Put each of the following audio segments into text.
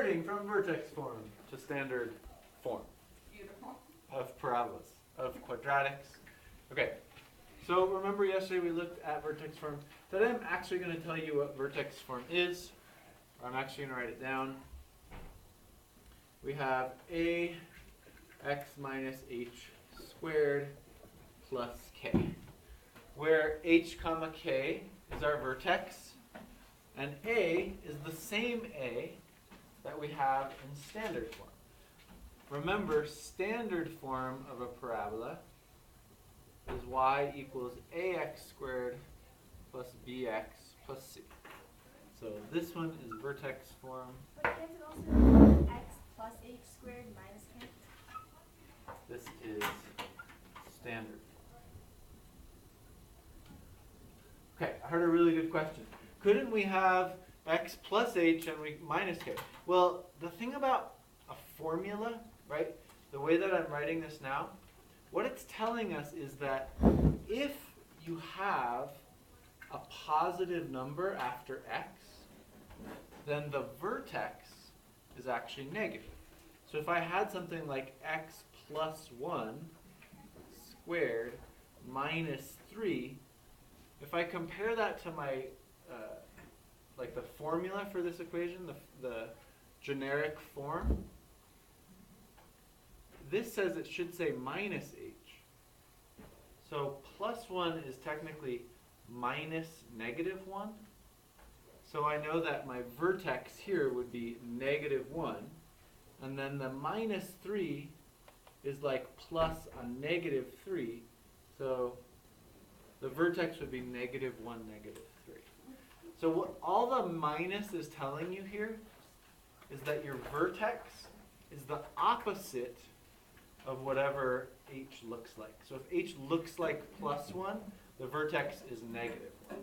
converting from vertex form to standard form. Beautiful. Of parabolas, of quadratics. Okay, so remember yesterday we looked at vertex form. Today I'm actually going to tell you what vertex form is. I'm actually going to write it down. We have ax minus h squared plus k, where h comma k is our vertex, and a is the same a that we have in standard form. Remember, standard form of a parabola is y equals ax squared plus bx plus c. So this one is vertex form. But can't it also be x plus h squared minus k? This is standard. Okay, I heard a really good question. Couldn't we have x plus h and we minus k? Well, the thing about a formula, right, the way that I'm writing this now, what it's telling us is that if you have a positive number after x, then the vertex is actually negative. So if I had something like x plus 1 squared minus 3, if I compare that to my, like the formula for this equation, the generic form, this says it should say minus h. So plus 1 is technically minus negative 1. So I know that my vertex here would be negative 1. And then the minus 3 is like plus a negative 3. So the vertex would be negative 1, negative 3. So what all the minus is telling you here is that your vertex is the opposite of whatever h looks like. So if h looks like plus 1, the vertex is negative 1.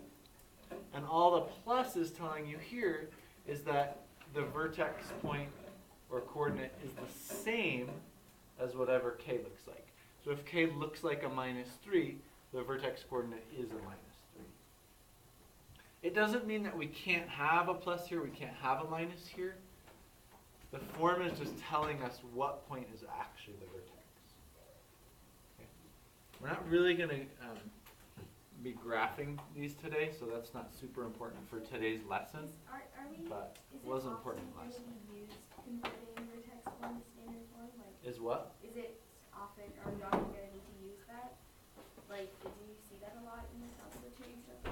And all the plus is telling you here is that the vertex point or coordinate is the same as whatever k looks like. So if k looks like a minus 3, the vertex coordinate is a minus 3. It doesn't mean that we can't have a plus here, we can't have a minus here. The form is just telling us what point is actually the vertex. Okay. We're not really going to be graphing these today, so that's not super important for today's lesson, but it was important last time. Converting vertex form to standard form? Like, Is what? is it often, are we often going to need to use that? Like, do you see that a lot in the calculus and stuff?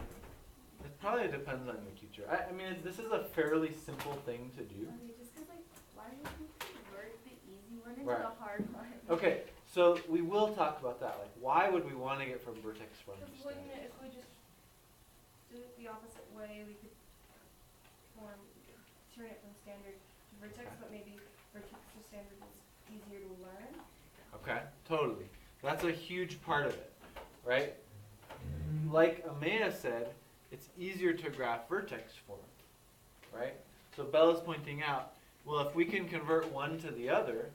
It probably depends on your teacher. I mean, this is a fairly simple thing to do. Okay, just because, like, why don't you convert the easy one into Right. the hard one? Okay, so we will talk about that. Like, why would we want to get from vertex form to Because wouldn't standard? it, if we just do it the opposite way, we could turn it from standard to vertex, Okay. but maybe vertex to standard is easier to learn. Okay, totally. That's a huge part of it, right? Like Amaya said, it's easier to graph vertex form, right? So Bella's pointing out, well, if we can convert one to the other,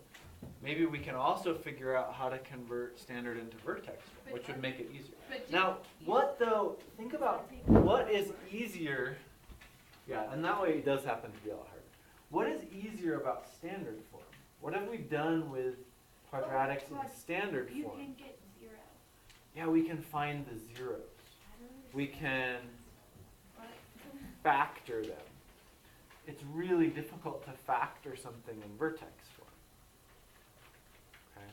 maybe we can also figure out how to convert standard into vertex form, which would make it easier. Now, what though, think about what is easier, yeah, and that way it does happen to be a lot harder. What is easier about standard form? What have we done with quadratics in standard You form? can get 0. Yeah, we can find the zeros. We can factor them. It's really difficult to factor something in vertex form. Okay.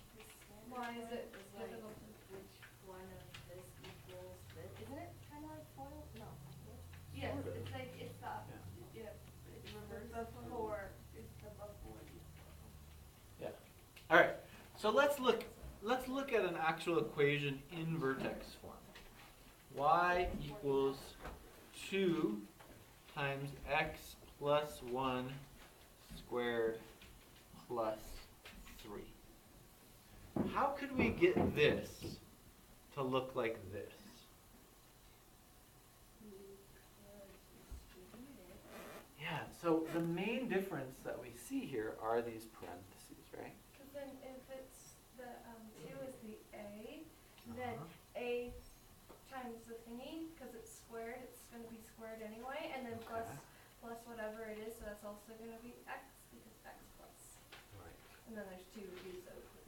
Why is it difficult to? Which one of this equals this? Isn't it kind of like FOIL? No. Yes, Sort of. it's like, it's the, Yeah. yeah, it's reverse before, it's the before. Yeah. All right. So let's look at an actual equation in vertex form. Y equals 2 times x plus 1 squared plus 3. How could we get this to look like this? Yeah, so the main difference that we see here are these parentheses, right? Because then if it's the, 2 is the A, then A times the thingy, because it's squared, it's going to be squared anyway, and then plus whatever it is, so that's also going to be x. because x plus. Right. And then there's 2 of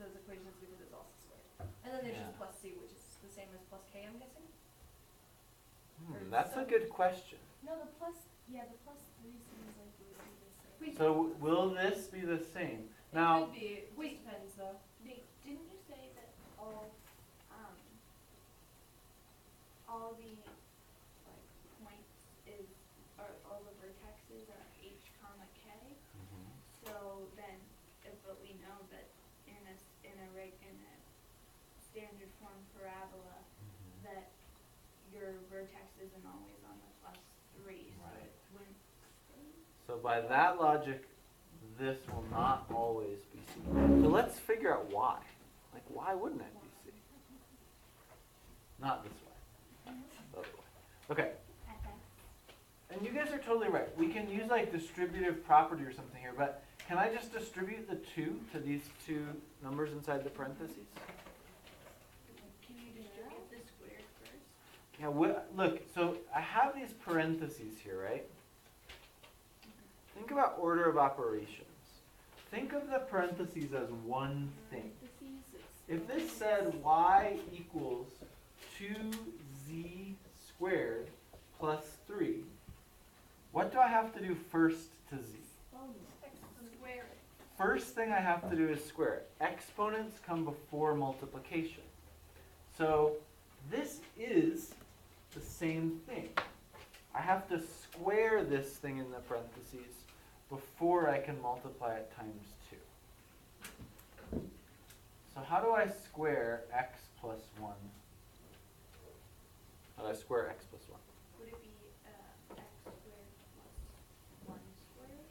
those equations because it's also squared. And then there's Yeah. just plus c, which is the same as plus k, I'm guessing? That's a good question. No, the plus 3 seems like it would be the same. Wait, So will this be the same? it Now, could be. It just depends though. Wait, didn't you say that all the like points are all the vertexes are h comma k? So then, but we know that in a standard form parabola that your vertex isn't always on the plus 3, so Right. it wouldn't stay. so by that logic, this will not always be C. So let's figure out why. Like, why wouldn't it be C? Not this way. The other way. Okay. And you guys are totally right. We can use like distributive property or something here, but can I just distribute the 2 to these 2 numbers inside the parentheses? Can you distribute the squared first? Yeah, look, so I have these parentheses here, right? Think about order of operations. Think of the parentheses as one thing. If this said y equals 2z squared plus 3, what do I have to do first to z? Square. First thing I have to do is square it. Exponents come before multiplication. So this is the same thing. I have to square this thing in the parentheses before I can multiply it times 2. So how do I square x plus 1? How do I square x plus 1? Would it be x squared plus 1 squared?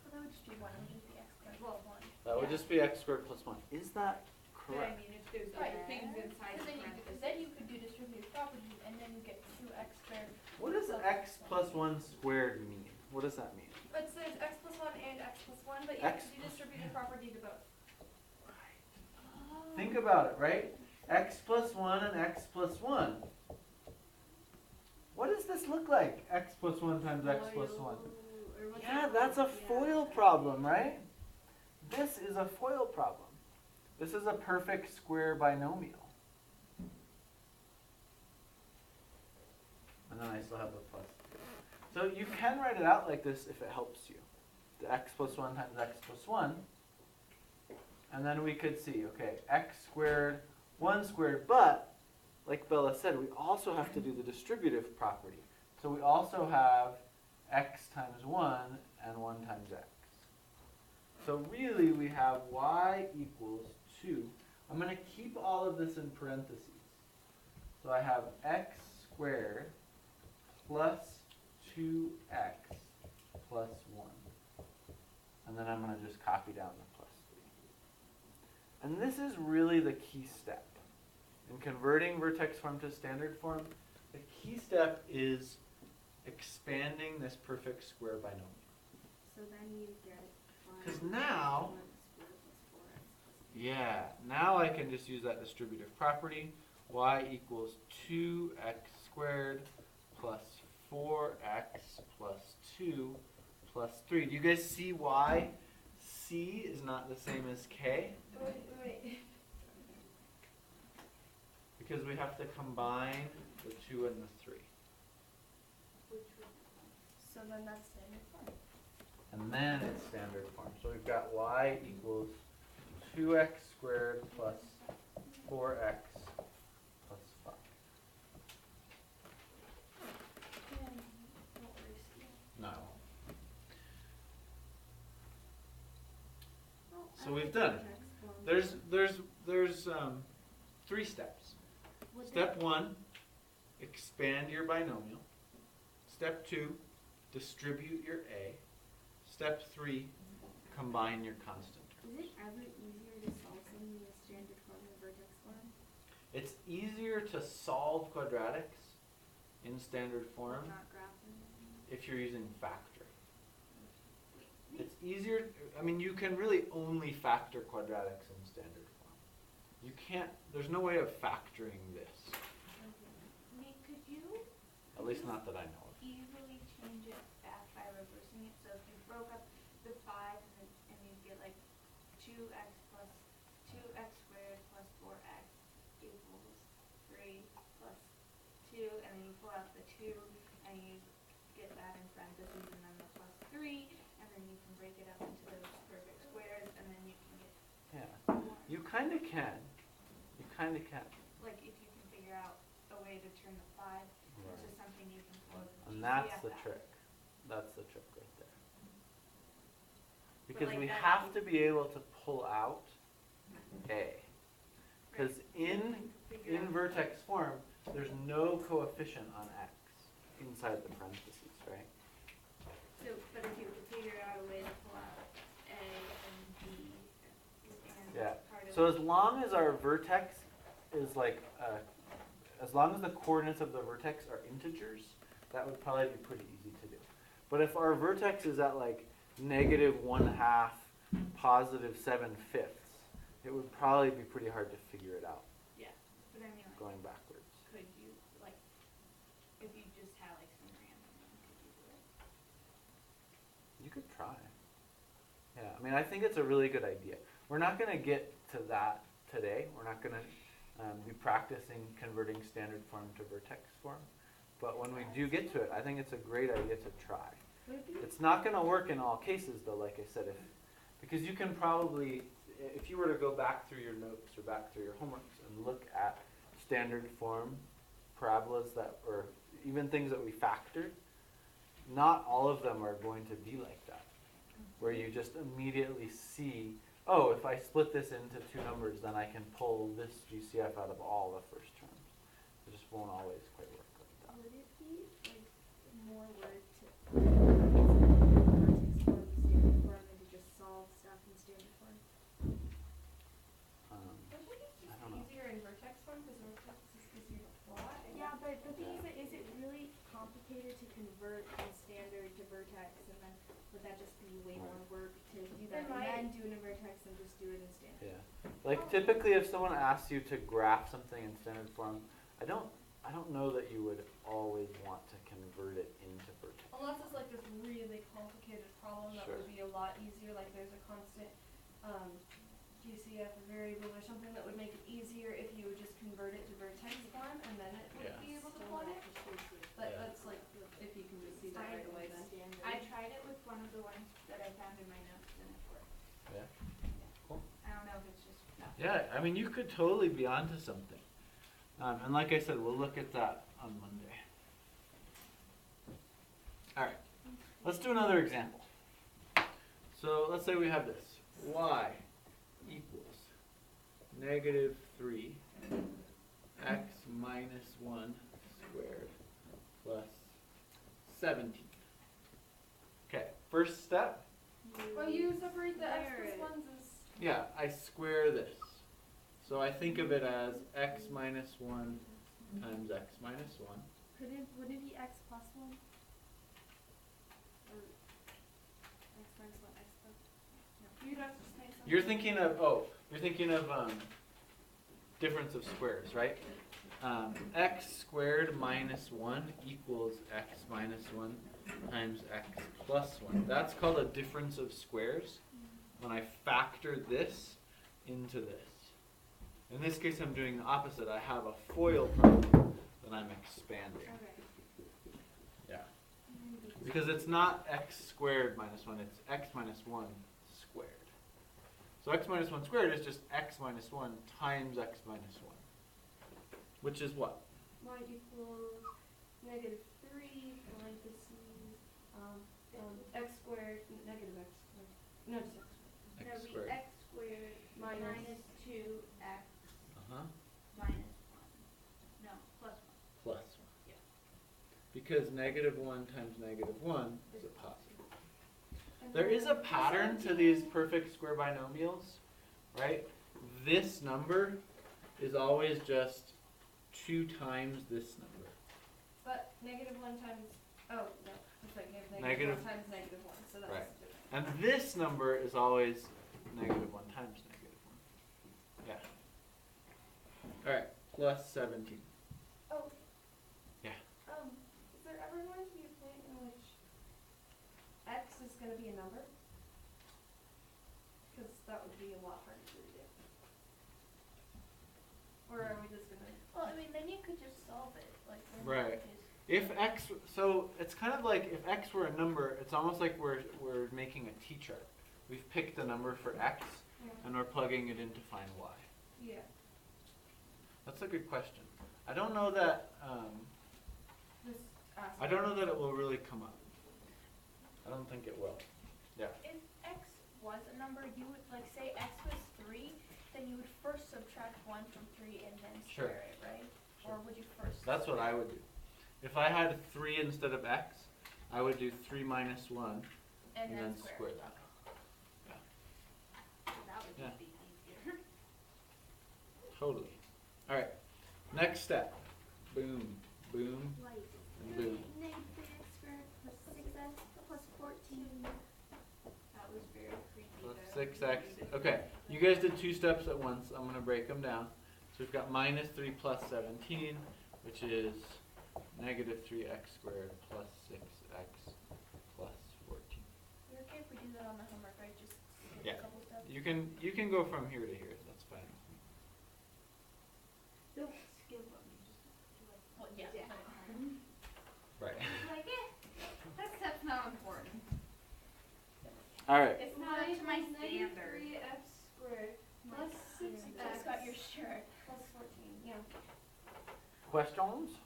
Well, that would just be 1. It would just be x squared plus 1. That would just be x squared plus 1. Is that But I correct? mean, if there's Right. other things inside the parentheses. Then you could do distributive property, and then you get 2x squared. What does x plus 1 squared mean? What does that mean? It says x plus 1 and x plus 1, but you X have to do plus distributive property to both. Think about it, right? X plus 1 and x plus 1. What does this look like? X plus 1 times x plus 1. Yeah, that's a FOIL problem, right? This is a FOIL problem. This is a perfect square binomial. And then I still have the plus. So you can write it out like this if it helps you. The x plus 1 times x plus 1. And then we could see, okay, x squared, 1 squared, but, like Bella said, we also have to do the distributive property. So we also have x times 1 and 1 times x. So really we have y equals 2. I'm going to keep all of this in parentheses. So I have x squared plus 2x plus 1. And then I'm going to just copy down the plus 3. And this is really the key step. In converting vertex form to standard form, the key step is expanding this perfect square binomial. So then you get 'Cause now- 1 squared plus 4x plus 2. Yeah, now I can just use that distributive property. Y equals 2x squared plus 4x plus 2 plus 3. Do you guys see why C is not the same as K? Wait. Because we have to combine the 2 and the 3. Which would So then that's standard form. And then it's standard form. So we've got y equals 2x squared plus 4x plus 5. No. So we've done it. There's 3 steps. Step 1, expand your binomial. Step 2, distribute your A. Step 3, combine your constant terms. Is it ever easier to solve something in the standard form than vertex form? It's easier to solve quadratics in standard form Not graphing? if you're using factoring. It's easier, I mean, you can really only factor quadratics in standard form. You can't, there's no way of factoring this. Nate, could you At least not that I know of. easily change it back by reversing it? So if you broke up the 5 2x plus 2x squared plus 4x equals 3 plus 2, and then you pull out the 2 and you get that in parentheses and then the plus 3, and then you can break it up into those perfect squares, and then you can get Yeah. You kind of can. You kind of can. like if you can figure out a way to turn the 5 into something you can pull And that's GCF the out. trick. That's the trick right there. Because like we that have you- to be able to pull out A. Because in Figure out- vertex form, there's no coefficient on x inside the parentheses, right? So, but if you could figure out a way to pull out A and B and Yeah. part of So as long as our vertex is like, as long as the coordinates of the vertex are integers, that would probably be pretty easy to do. But if our vertex is at like -1/2, +7/5, it would probably be pretty hard to figure it out yeah, but I mean like going backwards. could you like if you just had like some random one, could you do it? You could try. Yeah, I mean, I think it's a really good idea. We're not going to get to that today. We're not going to be practicing converting standard form to vertex form. But when we do get to it, I think it's a great idea to try. It's not going to work in all cases, though, like I said, because you can probably, if you were to go back through your notes or back through your homeworks and look at standard form parabolas that, or even things that we factored, not all of them are going to be like that, where you just immediately see, oh, if I split this into two numbers, then I can pull this GCF out of all the first terms. It just won't always quite work like that. Would it be like more work to vertex form, standard form, than to just solve stuff in standard form? Don't you think I it's don't know. easier in vertex form because vertex is easier to plot? Yeah, but the thing is it really complicated to convert from standard to vertex, and then would that just be way more work to do that, It might. and then do it in vertex and just do it in standard? Yeah. Like typically if someone asks you to graph something in standard form, I don't know that you would always want to convert it into vertex. Unless it's like this really complicated problem that Sure. would be a lot easier, like there's a constant GCF or variable or something that would make it easier if you would just convert it to vertex form and then it would Yeah. be able to Still plot have it. to choose it. But Yeah. that's like, if you can just see that right away then. Standard. I tried it with one of the ones that I found in my notes and it worked. Yeah. Cool. I don't know if it's just not. Yeah, I mean, you could totally be onto something. And like I said, we'll look at that on Monday. All right, let's do another example. So let's say we have this. Y equals -3 x minus 1 squared plus 17. Okay, first step. Well, you separate the x Square plus it. ones as, Yeah, I square this. So I think of it as x minus 1 times x minus 1. Would it be x plus 1? Or x minus 1, x plus? you'd have to say something. You're thinking of difference of squares, right? X squared minus 1 equals x minus 1 times x plus 1. That's called a difference of squares when I factor this into this. In this case, I'm doing the opposite. I have a FOIL problem that I'm expanding. Okay. Yeah. Because it's not x squared minus 1, it's x minus 1 squared. So x minus 1 squared is just x minus 1 times x minus 1. Which is what? Y equals -3 parentheses, x squared, negative x squared. No, just x squared. That would be squared. x squared Minus- minus 2x Uh-huh. minus 1. No, plus 1. Plus 1. Yeah. Because -1 times -1 is a positive. And There is a then pattern to 17. these perfect square binomials, right? This number is always just 2 times this number. But -1 times, oh, no, it's like Negative- negative 1 times -1, so that's Right. different. And this number is always -1 times -1. Yeah. Alright, plus 17. Oh. Yeah. Is there ever going to be a point in which x is going to be a number? Cause that would be a lot harder to do. Or are we just gonna? Well, I mean, then you could just solve it, like, then Right. just. If x, so it's kind of like if x were a number, it's almost like we're making a t-chart. We've picked a number for x, Yeah. and we're plugging it in to find y. Yeah. That's a good question. I don't know that. Just ask. I don't know that it will really come up. I don't think it will. Yeah. If x was a number, you would, like, say x was 3, then you would first subtract 1 from 3 and then Sure. square it, right? Sure. Or would you first? That's what I would do. If I had 3 instead of x, I would do 3 minus 1 And then square it. that. So that would Yeah. just be easier. Totally. All right. Next step. Boom, boom, Like, and boom. negative 3x squared plus 6x plus 14. That was very creepy. Plus though. 6x. Okay, you guys did 2 steps at once. I'm going to break them down. So we've got minus 3 plus 17, which is negative 3x squared plus 6x plus 14. Is it okay if we do that on the homework, right? Just skip Yeah. a couple steps? You can go from here to here. That's fine. Don't skip them, you just do like. Well, yeah. Yeah. Right. Like, that step's not important. All right. It's not up to my Negative standard. 3x squared plus You 6x just got your shirt. plus 14. Yeah. Questions?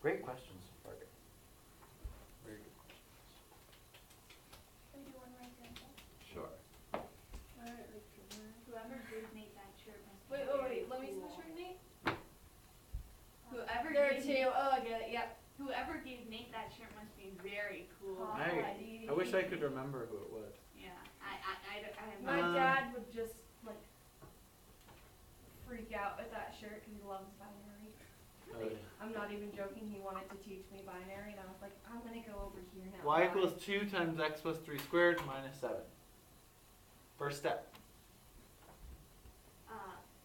Great questions, Parker. Very good questions. Can we do one more example? Sure. Alright, like, Whoever gave Nate that shirt must be Wait, very let me see the cool. shirt, Nate. Whoever There are gave two. Oh, I get it. Yep. Whoever gave Nate that shirt must be very cool. Hot. I wish I could remember who it was. Yeah, I have My Uh, dad would just like freak out with that shirt because he loves binary. I'm not even joking. He wanted to teach me binary, and I was like, I'm gonna go over here now. Y equals 2 times x plus 3 squared minus 7. First step.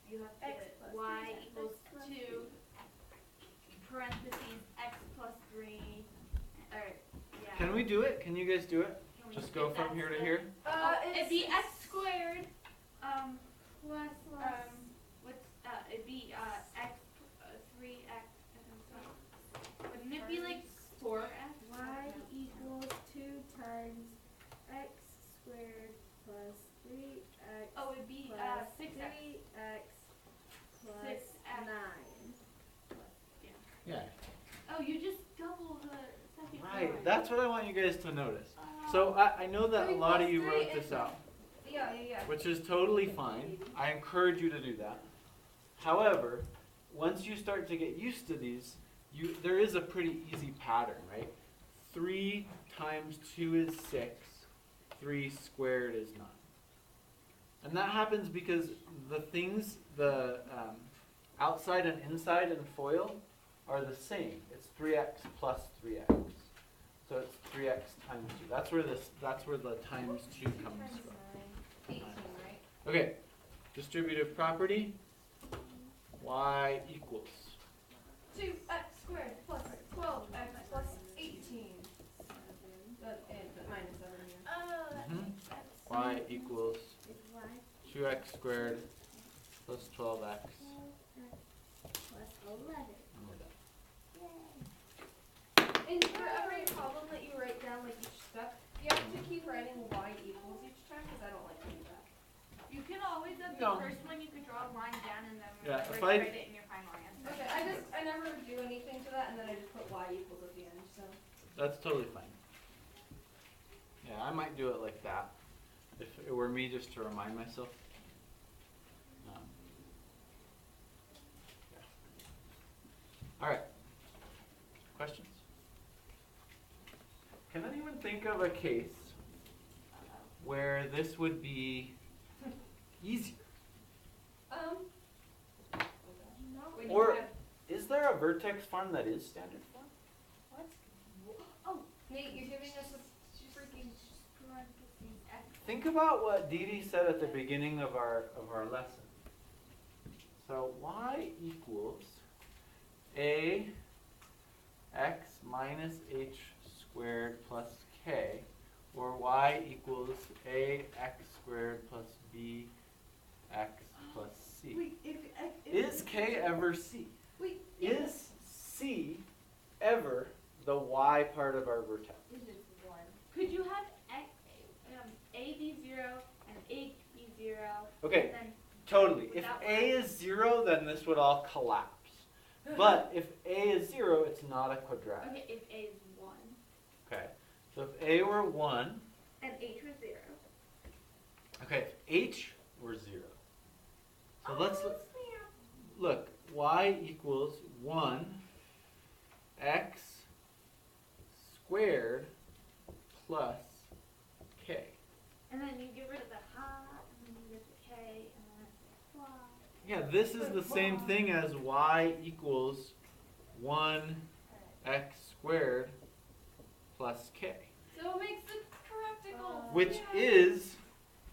You have to X get plus y 3, equals x plus 2, parentheses, x plus 3, or, yeah. Can we do it? Can you guys do it? Can we Just skip go that from here to step? here? It'd be x squared, plus, what's, it'd be, x, 3x, wouldn't it be like 4x? y equals 2 times x squared plus 3x Oh, it'd be, plus 6x. 3x plus 6x. 9. Yeah. Oh, you just double the second one. Right. That's what I want you guys to notice. Oh. So I know that a 3 lot of plus you 3 wrote is this out, Yeah. which is totally fine. I encourage you to do that. However, once you start to get used to these, there is a pretty easy pattern, right? 3 times 2 is 6. 3 squared is 9. And that happens because the things, the outside and inside and FOIL are the same. It's 3x plus 3x. So it's 3x times 2. That's where the times 2 comes Times from. 9, 18, right? Okay, distributive property, y equals. 2x squared plus 12x plus 18. Minus 7 here. Oh, that Mhm. makes sense. Y equals Is y 2x squared plus 12x. 12x plus 11. And we're done. Yay. And for every problem that you write down, like each step, you have to keep writing y equals each time because I don't like to do that. You can always, at the No. first one, you can draw a line down and then Yeah, if write I- it in your final answer. Okay, I never do anything to that, and then I just put y equals at the end. So That's totally fine. Yeah, I might do it like that if it were me, just to remind myself. Yeah. All right. Questions? Can anyone think of a case where this would be easier? when Or you have is there a Vertex form that is standard form? What? Nate, you're giving us a freaking. Parentheses, x. Think about what Dee Dee said at the beginning of our lesson. So y equals a x minus h squared plus k, or y equals ax squared plus bx plus c. Wait, if Is k ever c? wait, Is c ever the y part of our vertex? This is 1. Could you have a be 0 and a be 0? Okay, And then totally. Would If that a work? is 0, then this would all collapse. But if a is 0, it's not a quadratic. okay, if a is 1 Okay, so if a were 1, and h was 0. okay, if h were 0. So let's look, y equals 1 x squared plus k. And then you get rid of the ha, and then you get the k, and then it's y. Yeah, this is the same thing as y equals 1 x squared plus k, so it makes it practical. which Yeah. is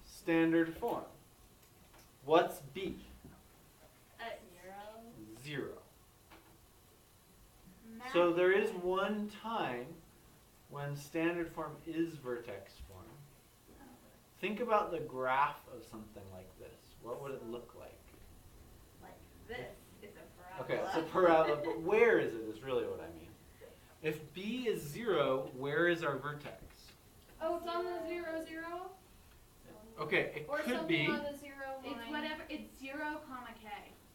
standard form. What's b? 0. So there is one time when standard form is vertex form. Think about the graph of something like this. What would it look like? Like this is a Okay, parabola. it's a parabola, but where is it is really what I mean. If b is 0, where is our vertex? Oh, it's on the 0, 0? Okay, it Or could something be on the 0 line. It's whatever, it's 0 comma k.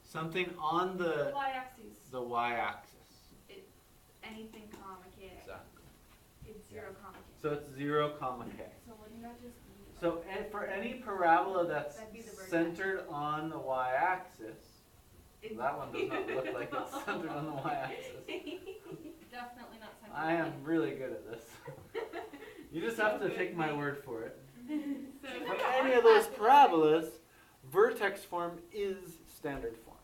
something on the Y-axis. y-axis. Anything comma k. Exactly. It's 0 comma k. So it's 0 comma k. So wouldn't that just be? So for any parabola that's That'd be the vertex. centered on the y-axis, It's that one does not look like it's centered on the y-axis. Definitely not centered. I am really good at this. You just have to take my word for it. So For any of those parabolas, vertex form is standard form.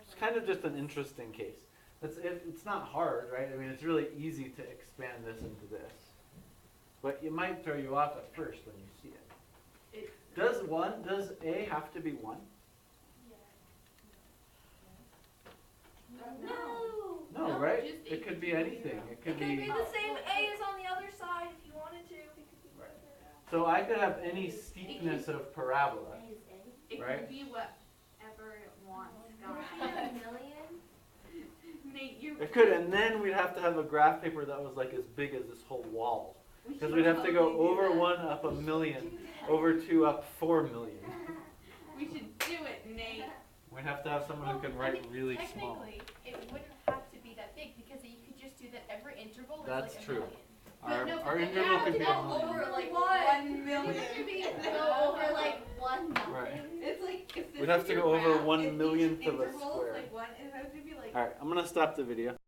It's kind of just an interesting case. It's not hard, right? I mean, it's really easy to expand this into this. But it might throw you off at first when you see it. Does A have to be 1? No. No, No, right? just It could be anything. It could be. the same A as on the other side if you wanted to. It could be further out. So I could have any steepness of parabola. it Right? could be whatever it wants, A guys. million? Nate, you. It could, and then we'd have to have a graph paper that was like as big as this whole wall. Because we'd have to go over 1 up 1 million, over 2 up 4 million. We should do it, Nate. We'd have to have someone who can write really small. Technically, it wouldn't have to be that big because you could just do that every interval is That's like a true. million. Our interval could be 1 million. Over like What? 1 million. Go over like 1 million. Right. It's like if this We'd have is to your go over graph, 1 if each millionth of a interval is square. like one, it has to be like Alright, I'm going to stop the video.